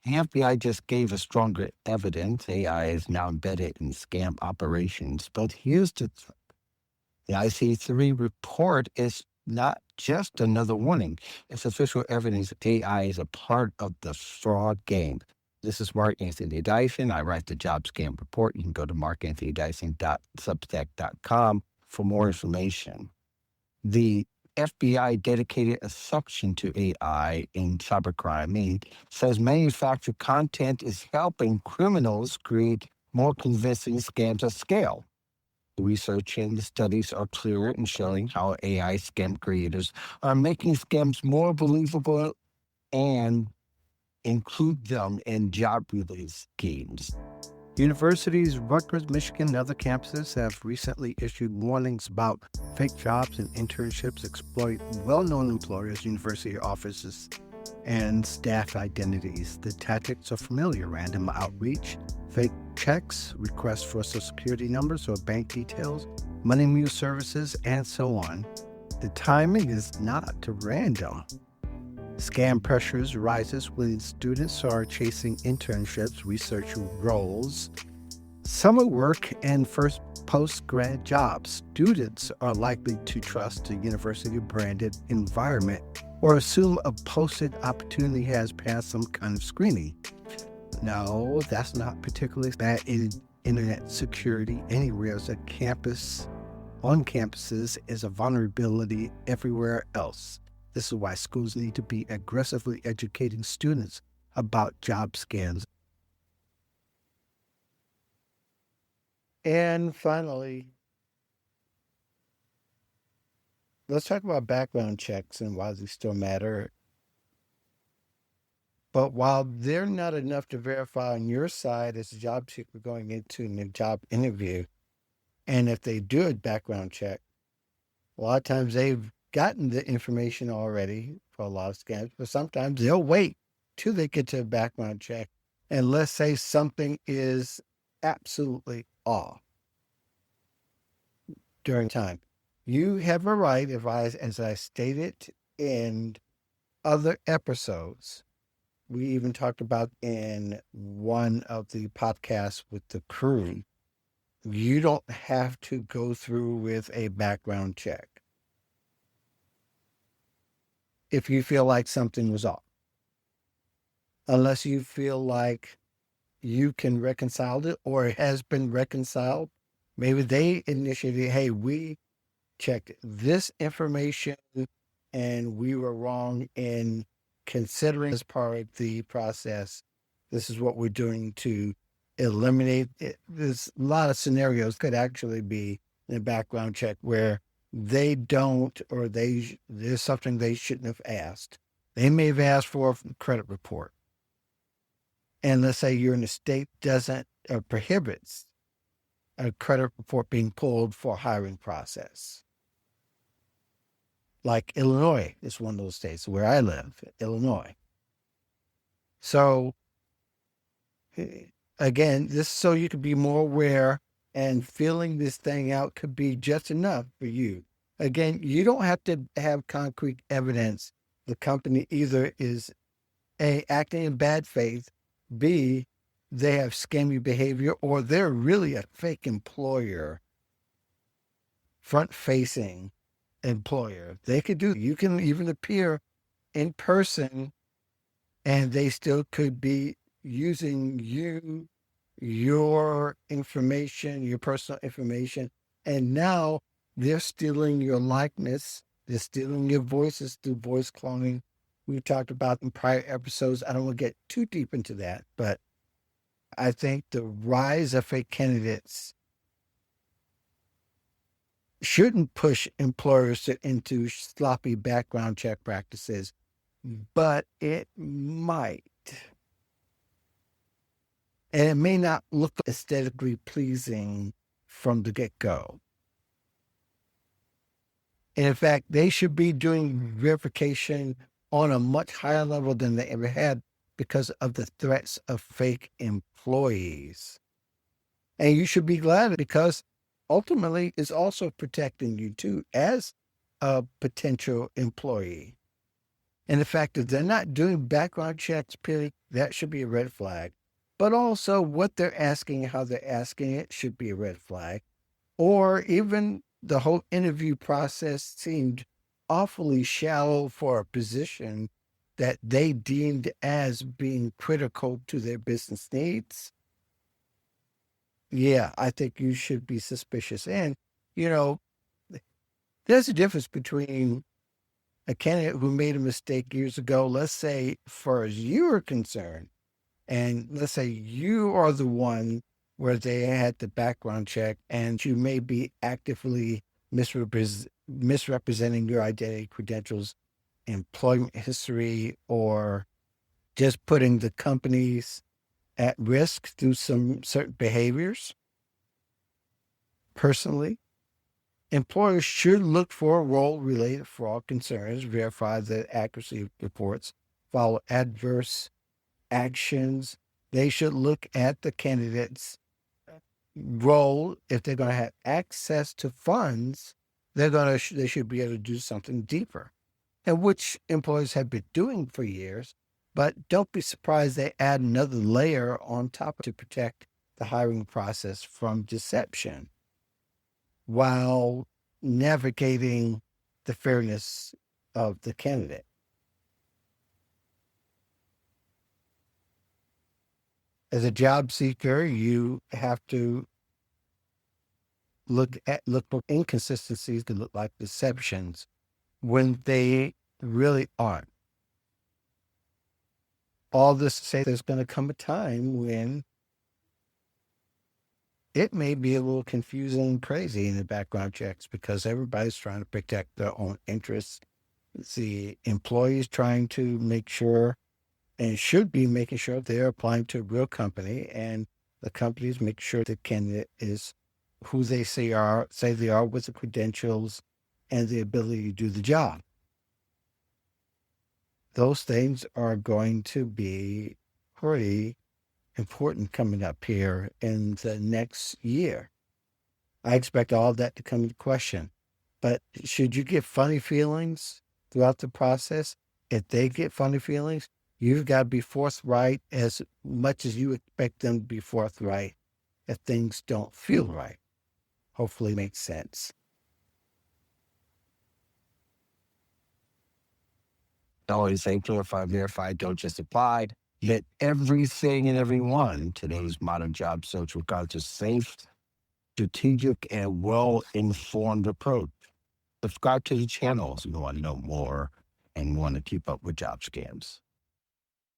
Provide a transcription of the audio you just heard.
The FBI just gave us stronger evidence AI is now embedded in scam operations. But here's the IC3 report is not just another warning. It's official evidence AI is a part of the fraud game. This is Mark Anthony Dyson. I write the Job Scam Report. You can go to markanthonydyson.substack.com for more information. The FBI dedicated a section to AI in cybercrime. It says manufactured content is helping criminals create more convincing scams at scale. The research and the studies are clear in showing how AI scam creators are making scams more believable and include them in job release schemes. Universities, Rutgers, Michigan, and other campuses have recently issued warnings about fake jobs and internships exploit well-known employers, university offices, and staff identities. The tactics are familiar: random outreach, fake checks, requests for social security numbers or bank details, money mule services, and so on. The timing is not random. Scam pressures rises when students are chasing internships, research roles, summer work, and first post-grad jobs. Students are likely to trust a university-branded environment or assume a posted opportunity has passed some kind of screening. No, that's not particularly bad in internet security anywhere as on campuses is a vulnerability everywhere else. This is why schools need to be aggressively educating students about job scams. And finally, let's talk about background checks and why they still matter. But while they're not enough to verify on your side as a job seeker going into a job interview, and if they do a background check, a lot of times they've gotten the information already for a lot of scams, but sometimes they'll wait till they get to a background check. And let's say something is absolutely off during time. You have a right, as I stated in other episodes, we even talked about in one of the podcasts with the crew, you don't have to go through with a background check if you feel like something was off. Unless you feel like you can reconcile it or it has been reconciled. Maybe they initiated, hey, we checked this information and we were wrong in considering as part of the process. This is what we're doing to eliminate it. There's a lot of scenarios could actually be in a background check where they don't, or there's something they shouldn't have asked. They may have asked for a credit report. And let's say you're in a state doesn't or prohibits a credit report being pulled for hiring process. Like Illinois is one of those states where I live, Illinois. So again, this so you could be more aware, and filling this thing out could be just enough for you. Again, you don't have to have concrete evidence. The company either is A, acting in bad faith, B, they have scammy behavior, or they're really a fake employer, front-facing employer. They could do, you can even appear in person and they still could be using you, your information, your personal information. And now they're stealing your likeness. They're stealing your voices through voice cloning. We've talked about in prior episodes. I don't want to get too deep into that, but I think the rise of fake candidates shouldn't push employers into sloppy background check practices, but it might. And it may not look aesthetically pleasing from the get-go. And in fact, they should be doing verification on a much higher level than they ever had because of the threats of fake employees. And you should be glad, because ultimately it's also protecting you too as a potential employee. And the fact that they're not doing background checks, period, that should be a red flag. But also what they're asking, how they're asking it should be a red flag. Or even the whole interview process seemed awfully shallow for a position that they deemed as being critical to their business needs. Yeah, I think you should be suspicious. And, you know, there's a difference between a candidate who made a mistake years ago, let's say, far as you are concerned, and let's say you are the one where they had the background check and you may be actively misrepresenting your identity, credentials, employment history, or just putting the companies at risk through some certain behaviors. Personally, employers should look for role-related fraud concerns, verify the accuracy of reports, follow adverse actions. They should look at the candidate's role. If they're going to have access to funds, they should be able to do something deeper, and which employers have been doing for years. But don't be surprised they add another layer on top to protect the hiring process from deception while navigating the fairness of the candidate. As a job seeker, you have to look for inconsistencies that look like deceptions when they really aren't. All this to say there's going to come a time when it may be a little confusing and crazy in the background checks because everybody's trying to protect their own interests. The employees trying to make sure and should be making sure they're applying to a real company, and the companies make sure the candidate is who they say they are with the credentials and the ability to do the job. Those things are going to be pretty important coming up here in the next year. I expect all of that to come into question. But should you get funny feelings throughout the process? If they get funny feelings, you've got to be forthright as much as you expect them to be forthright if things don't feel right. Hopefully it makes sense. Always say clarify, verify, don't just apply. Let everything and everyone today's modern job search regards a safe, strategic, and well-informed approach. Subscribe to the channel if you want to know more and want to keep up with job scams.